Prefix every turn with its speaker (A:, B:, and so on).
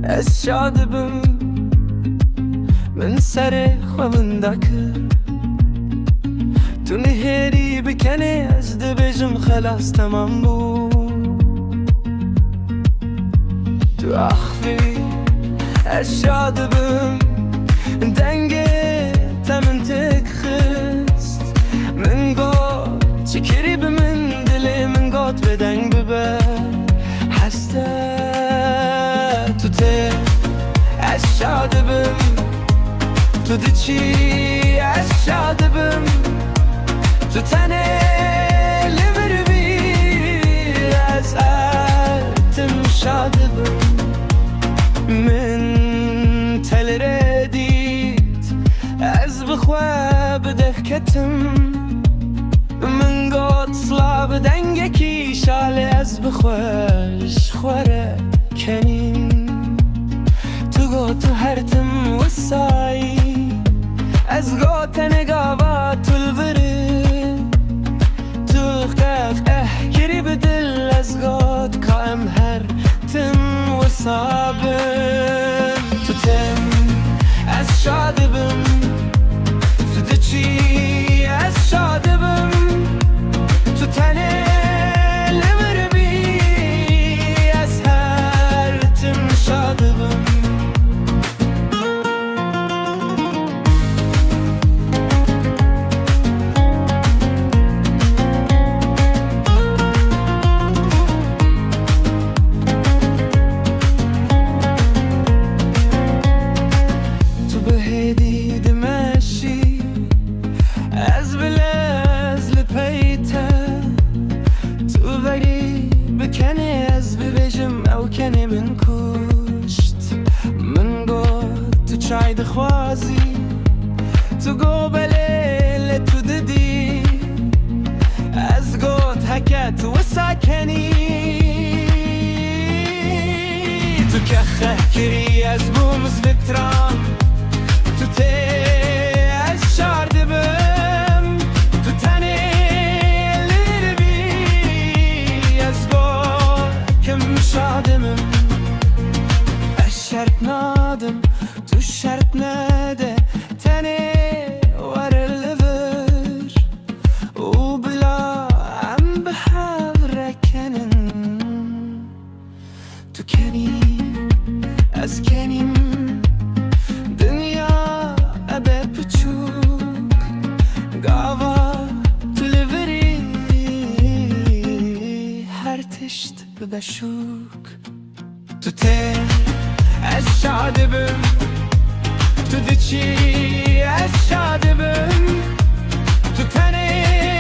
A: از شاد بم من سر خوندکه تو نهری بکنه از دبجم خلاص تمام بود تو اخفی از شاد بم دنگه تمن تکخست من گاد چکری به من دلی من گاد به دنگ ببر هسته تو ته از شاده بم تو دیچی از شاده بم تو تنه لبر بی از ارتم شاده بم من تل ردید از بخواه بدهکتم من گاد صلاب دنگه کی شاله از بخواهش خوره کنیم تو گاد تو هرتم وسایی از گاد نگاوا تلوره تو خف احکری بدل از گاد کام هر تم وسابم تو تم از شاده بم تو دچی از شاده بم تو تنه لبر بی از هر تم شاده بم تو به هدی دمشی از بلز لپیته تو وری بکنه از ببجم او کنه من کشت من گفت تو چای دخوازی تو گو بلیل تو ددی از گفت حکت و ساکنی تو که خکری از بومز بترام تو ته از شارده بم تو تنه لربی از گفت کم شادمم از شرط نادم تو شرط نده تنه ور لبر و بلا عم بحاور کنن تو کنیم از کنیم دنیا ابه بچوک گاوا تو لبری هر تشت ببشوک تو ته از شاده بم تو دیچی از شاده بم تو تنه